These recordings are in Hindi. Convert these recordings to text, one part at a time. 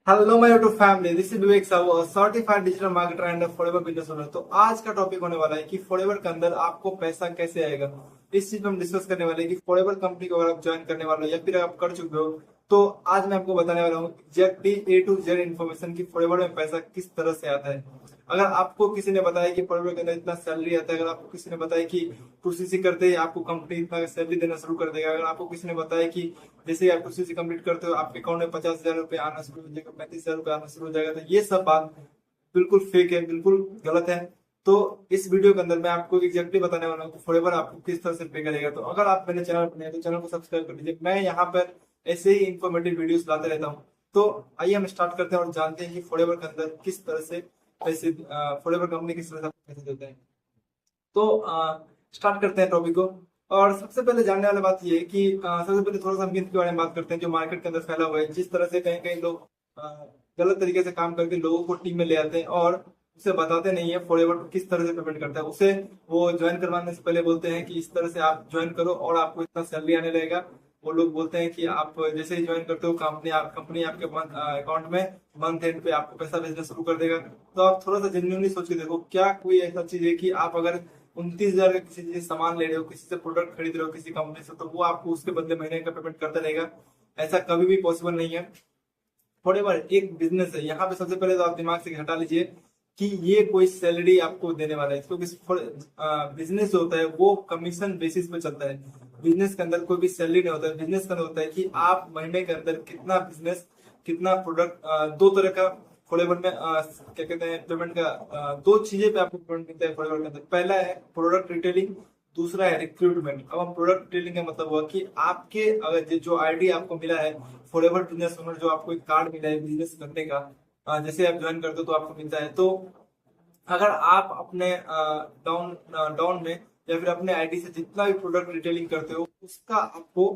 Hello my YouTube family, this is Vivek Sahu, certified digital marketer and forever business owner. तो आज का टॉपिक होने वाला है कि फॉरएवर के अंदर आपको पैसा कैसे आएगा। इस चीज में हम डिस्कस करने वाले हैं कि फॉरएवर कंपनी को अगर आप ज्वाइन करने वाले हो या फिर आप कर चुके हो, तो आज मैं आपको बताने वाला हूँ exactly A to Z information की फॉरएवर में पैसा किस तरह से आता है। अगर आपको किसी ने बताया कि फॉरएवर के अंदर इतना सैलरी आता है, अगर आपको किसी ने बताया कि टूसीसी करते ही आपको कंपनी इतना सैलरी देना शुरू कर देगा, अगर आपको किसी ने बताया कि जैसे ही आप टूसीसी कंप्लीट करते हो आपके अकाउंट में 50,000 रुपए आना शुरू हो जाएगा, 35,000 रुपए आना शुरू हो जाएगा, तो ये सब बात बिल्कुल फेक है, बिल्कुल गलत है। तो इस वीडियो के अंदर मैं आपको एग्जैक्टली बताने वाला हूँ कि फॉरएवर आपको किस तरह से पे करेगा। तो अगर आप मेरे चैनल पर नए हैं तो चैनल को सब्सक्राइब कर लीजिए। मैं यहाँ पर ऐसे ही इंफॉर्मेटिव वीडियोस लाते रहता हूँ। तो आइए हम स्टार्ट करते हैं और जानते हैं कि फॉरएवर के अंदर किस तरह से पैसे, फॉरएवर कंपनी किस तरह से आपको पैसे देते हैं। तो स्टार्ट करते हैं टॉपिक को। और सबसे पहले जानने वाली बात ये है कि सबसे पहले थोड़ा सा हम मिथ के बारे में बात करते हैं जो मार्केट के अंदर फैला हुआ है। जिस तरह से कहीं कहीं लोग गलत तरीके से काम करके लोगों को टीम में ले आते हैं और उसे बताते नहीं है फॉरएवर किस तरह से पेमेंट करता है। उसे वो ज्वाइन करवाने से पहले बोलते हैं कि इस तरह से आप ज्वाइन करो और आपको इतना सैलरी आने लगेगा। वो लोग बोलते हैं कि आप जैसे ही ज्वाइन करते हो कंपनी आपके अकाउंट में मंथ एंड पे आपको पैसा भेजना शुरू कर देगा। तो आप थोड़ा सा जेन्युइनली सोच के देखो, क्या कोई ऐसा चीज है कि आप अगर 29,000 का किसी चीज सामान ले रहे हो, किसी से प्रोडक्ट खरीद रहे हो किसी कंपनी से, तो वो आपको उसके बदले महीने का पेमेंट करता रहेगा? ऐसा कभी भी पॉसिबल नहीं है। फॉरएवर एक बिजनेस है। यहाँ पे सबसे पहले तो आप दिमाग से हटा लीजिए कि ये कोई सैलरी आपको देने वाला है, क्योंकि बिजनेस जो होता है वो कमीशन बेसिस पे चलता है। बिजनेस के अंदर कोई भी सैलरी नहीं होता है। बिजनेस के अंदर होता है कि आप महीने के अंदर कितना बिजनेस, कितना प्रोडक्ट, दो तरह का फॉरएवर में क्या कहते हैं पेमेंट का, दो चीजें पे आपको पेमेंट मिलता है फॉरएवर के अंदर। पहला है प्रोडक्ट रिटेलिंग, दूसरा है रिक्रूटमेंट। अब हम प्रोडक्ट रिटेलिंग का मतलब हुआ कि आपके अगर जो आईडी आपको मिला है फॉरएवर बिजनेस ओनर, जो आपको एक कार्ड मिला है बिजनेस करने का, जैसे आप ज्वाइन करते हो तो आपको मिलता है। तो अगर आप अपने डाउन डाउन में या फिर अपने आईडी से जितना भी प्रोडक्ट रिटेलिंग करते हो उसका आपको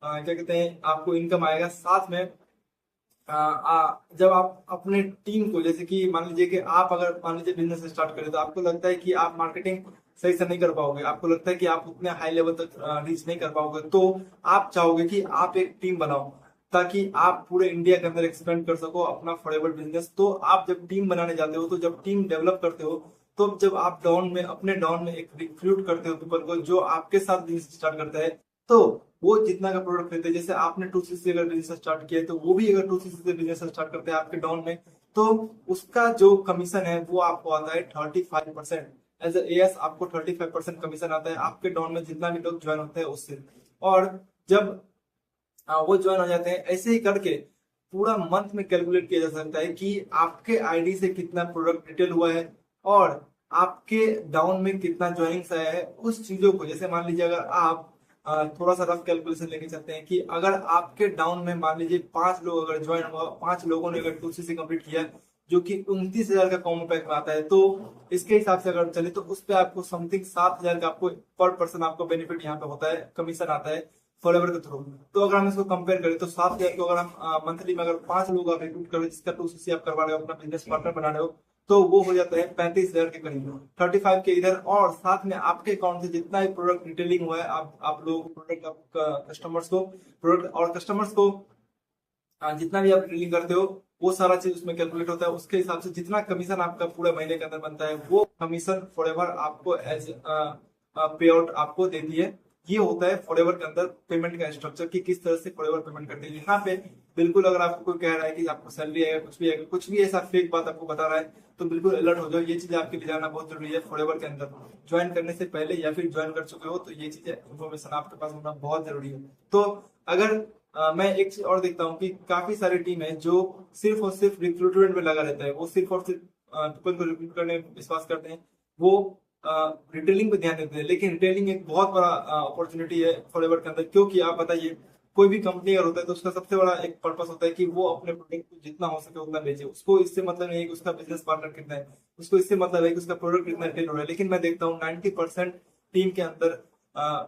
क्या कहते हैं आपको इनकम आएगा। साथ में जब आप अपने टीम को, जैसे कि मान लीजिए कि आप अगर मान लीजिए बिजनेस स्टार्ट करें तो आपको लगता है कि आप मार्केटिंग सही से नहीं कर पाओगे, आपको लगता है कि आप उतने हाई लेवल तक रीच नहीं कर पाओगे, तो आप चाहोगे कि आप एक टीम बनाओ ताकि आप पूरे इंडिया के अंदर एक्सपेंड कर सको अपना फॉरएवर बिजनेस। तो आप जब टीम बनाने जाते हो, तो जब टीम डेवलप करते हो, तो जब आप डाउन में अपने डाउन में एक रिक्रूट करते हो पीपल को जो आपके साथ बिजनेस स्टार्ट करता है, तो वो जितना का प्रोडक्ट खरीदते हैं, जैसे आपने टूसीसी से अगर बिजनेस स्टार्ट किया है तो वो भी अगर टूसीसी से बिजनेस स्टार्ट करते हैं आपके डाउन में, तो उसका जो कमीशन है वो आपको आता है 35%। एज एस आपको 35% कमीशन आता है आपके डाउन में जितना भी लोग ज्वाइन होते हैं उससे। और जब वो ज्वाइन हो जाते हैं, ऐसे ही करके पूरा मंथ में कैलकुलेट किया जा सकता है कि आपके आईडी से कितना प्रोडक्ट रिटेल हुआ है और आपके डाउन में कितना ज्वाइनिंग्स आया है। उस चीजों को, जैसे मान लीजिए अगर आप थोड़ा सा रफ कैलकुलेशन लेके चलते हैं कि अगर आपके डाउन में मान लीजिए 5 लोग अगर ज्वाइन हुआ, 5 लोगों ने अगर टूसीसी कंप्लीट किया जो कि 29,000 का कॉम्बो पैक में आता है, तो इसके हिसाब से अगर चले तो उस पे आपको समथिंग 7,000 का आपको पर पर्सन आपको बेनिफिट यहाँ पे होता है, कमीशन आता है फॉलोवर के थ्रू। तो अगर हम इसको कंपेयर करें तो 7,000 को अगर हम मंथली में अगर 5 लोग आप रिक्रूट करें जिसका टूसीसी आप करवा रहे हो, अपना बिजनेस पार्टनर बना रहे हो, तो वो हो जाता है 35,000 के करीब, 35 के इधर। और साथ में आपके अकाउंट से जितना भी प्रोडक्ट रिटेलिंग हुआ है, आप लोगों को प्रोडक्ट, आप कस्टमर्स को प्रोडक्ट और कस्टमर्स को जितना भी आप रिटेलिंग करते हो वो सारा चीज उसमें कैलकुलेट होता है। उसके हिसाब से जितना कमीशन आपका पूरे महीने के अंदर बनता है वो कमीशन फॉरएवर आपको एज पे आउट आपको देती है। ये होता है फॉरएवर के अंदर पेमेंट का स्ट्रक्चर कि किस तरह से फॉरएवर पेमेंट करती है। यहाँ पे बिल्कुल अगर आपको कोई कह रहा है कि आपको सैलरी आएगा, कुछ भी आएगा, कुछ भी ऐसा फेक बात आपको बता रहा है, तो बिल्कुल अलर्ट हो जाओ। ये चीज आपके लिए जानना बहुत जरूरी है। फॉरएवर के अंदर ज्वाइन करने से पहले या फिर ज्वाइन कर चुके हो तो ये चीजें इन्फॉर्मेशन आपके पास होना बहुत जरूरी है। तो अगर मैं एक चीज और देखता हूँ कि काफी सारी टीम है जो सिर्फ और सिर्फ रिक्रूटमेंट में लगा रहता है, वो सिर्फ और सिर्फ पीपल को रिक्रूट करने में विश्वास करते हैं, वो रिटेलिंग पे ध्यान देते हैं। लेकिन रिटेलिंग एक बहुत बड़ा अपॉर्चुनिटी है फॉरएवर के अंदर, क्योंकि आप बताइए कोई भी कंपनी अगर होता है तो उसका सबसे बड़ा एक पर्पस होता है कि वो अपने प्रोडक्ट को जितना हो सके उतना बेचे। उसको इससे मतलब नहीं है कि उसका बिजनेस पार्टनर कितना है, उसको इससे मतलब है कि उसका प्रोडक्ट कितना रिटेल हो रहा है। लेकिन मैं देखता हूँ 90% टीम के अंदर,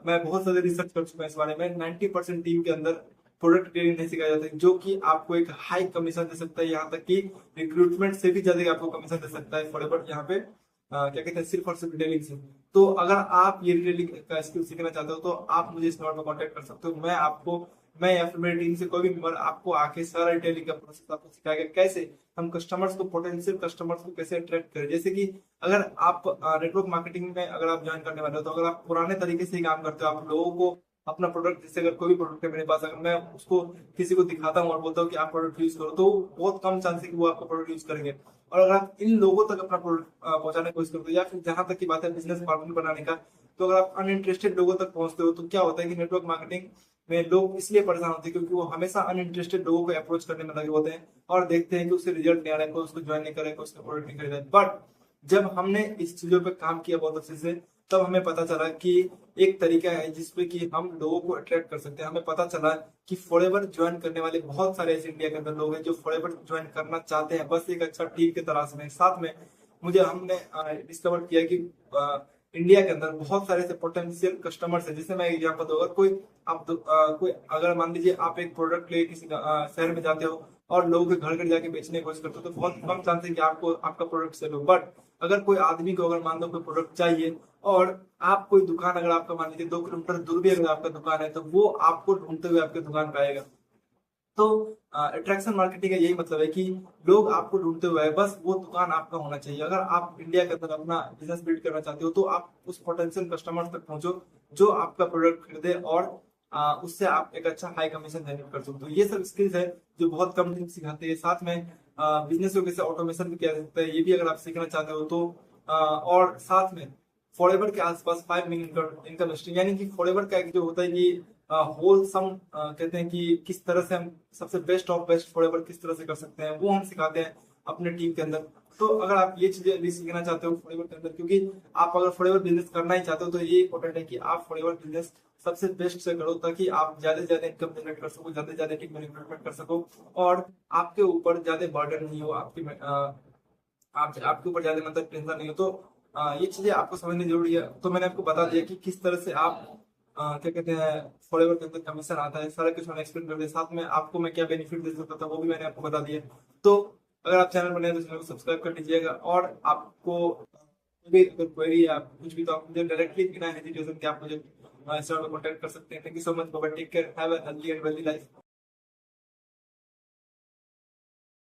मैं बहुत सारे रिसर्च कर चुका हूँ इस बारे में, 90% टीम के अंदर प्रोडक्ट ट्रेनिंग नहीं सिखाया जाता है, जो कि आपको एक हाई कमीशन दे सकता है। यहाँ तक कि रिक्रूटमेंट से भी ज्यादा आपको कमीशन दे सकता है फॉरएवर यहाँ पे क्या कहते हैं सिर्फ और सिर्फ रिटेलिंग से। तो अगर आप ये रिटेलिंग का स्किल सीखना चाहते हो तो आप मुझे इस नंबर पर कॉन्टेक्ट कर सकते हो। मैं आपको मैं या फिर मेरी टीम से कोई भी मेंबर आपको आके सारा डिटेलिंग का प्रोसेस आपको सिखाएगा, कैसे हम कस्टमर्स को, पोटेंशियल कस्टमर्स को कैसे अट्रैक्ट करें। जैसे कि अगर आप नेटवर्क मार्केटिंग में अगर आप ज्वाइन करने वाले हो, तो अगर आप पुराने तरीके से ही काम करते हो, आप लोगों को अपना प्रोडक्ट, जैसे अगर कोई भी प्रोडक्ट है मेरे पास, अगर मैं उसको किसी को दिखाता हूँ और बोलता हूँ कि आप प्रोडक्ट यूज करो, तो बहुत कम चांस है कि वो आपका प्रोडक्ट यूज करेंगे। और अगर आप इन लोगों तक अपना प्रोडक्ट पहुंचाने की कोशिश करते हो, या फिर जहां तक की बात है बिजनेस पार्टनर बनाने का, तो अगर आप अनइंटरेस्टेड लोगों तक पहुंचते हो, तो क्या होता है कि नेटवर्क मार्केटिंग में लोग इसलिए परेशान होते हैं क्योंकि वो हमेशा अनइंटरेस्टेड लोगों को अप्रोच करने में लगे होते हैं और देखते हैं कि उससे रिजल्ट नहीं आ रहा है, कोई उसको ज्वाइन नहीं कर रहा है, कोई उसका प्रोडक्ट नहीं खरीदा है। बट जब हमने इस चीजों पे काम किया बहुत अच्छे से, तब हमें पता चला कि एक तरीका है जिसपे कि हम लोगों को अट्रैक्ट कर सकते हैं। हमें पता चला कि फॉरएवर ज्वाइन करने वाले बहुत सारे ऐसे इंडिया के अंदर लोग हैं जो फॉरएवर ज्वाइन करना चाहते हैं, बस एक अच्छा टीम की तलाश में। साथ में हमने डिस्कवर किया कि इंडिया के अंदर बहुत सारे ऐसे पोटेंशियल कस्टमर्स हैं। जैसे मैं एग्जांपल दूं, अगर कोई आप कोई अगर मान लीजिए आप एक प्रोडक्ट ले किसी शहर में जाते हो और लोगों के घर घर जाके बेचने की कोशिश करते हो, तो बहुत कम चांस है कि आपको आपका प्रोडक्ट सेल हो। बट अगर कोई आदमी को अगर मान लो कोई प्रोडक्ट चाहिए और आप कोई दुकान, अगर आपका मान लीजिए 2 किलोमीटर दूर भी अगर आपका दुकान है, तो वो आपको ढूंढते हुए आपके दुकान पे आएगा। तो अट्रैक्शन मार्केटिंग का यही मतलब है कि लोग आपको ढूंढते हुए आए, बस वो दुकान आपका होना चाहिए। अगर आप इंडिया के अंदर अपना बिजनेस बिल्ड करना चाहते हो, तो आप उस पोटेंशियल कस्टमर तक पहुंचो जो आपका प्रोडक्ट खरीदे, और उससे आप एक अच्छा हाई कमीशन जनरेट कर सकते हो। ये सब स्किल्स है जो बहुत कम टीम सिखाते हैं। साथ में बिजनेस को कैसे ऑटोमेशन भी किया जा सकता है, ये भी अगर आप सीखना चाहते हो तो और साथ में फॉरएवर के आसपास 5 मिलियन इनकम स्ट्रीम, यानी कि फॉरएवर का एक जो होता है कि होल सम कहते हैं कि किस तरह से हम सबसे बेस्ट ऑफ बेस्ट फॉरएवर किस तरह से कर सकते हैं, वो हम सिखाते हैं अपने टीम के अंदर। तो अगर आप ये चीजें भी सीखना चाहते हो फॉरएवर के अंदर, क्योंकि आप अगर फॉरएवर बिजनेस करना ही चाहते हो, तो ये इंपॉर्टेंट है कि आप फॉरएवर बिजनेस सबसे बेस्ट से करो, ताकि आप ज्यादा से ज्यादा इनकम जनरेट कर सको, ज्यादा से ज्यादा टीम मैनेजमेंट कर सको, और आपके ऊपर ज्यादा बर्डन नहीं हो, आप आपके ऊपर ज्यादा मतलब टेंशन नहीं हो। तो ये चीजें आपको समझनी जरूरी है। तो मैंने आपको बता दिया कि किस तरह से आप क्या कहते हैं फॉरएवर के अंदर कमीशन आता है, सारा कुछ मैंने एक्सप्लेन कर दिया। साथ में आपको मैं क्या बेनिफिट दे सकता था वो भी मैंने आपको बता दिया। तो अगर आप चैनल बने हैं तो चैनल को सब्सक्राइब कर लीजिएगा, और आपको भी अगर क्वेरी है आप कुछ भी, तो आप मुझे डायरेक्टली बिना हेजिटेशन के आप मुझे इंस्टाग्राम पर कॉन्टैक्ट कर सकते हैं। Thank you so much, bye, take care, have a healthy and wealthy life.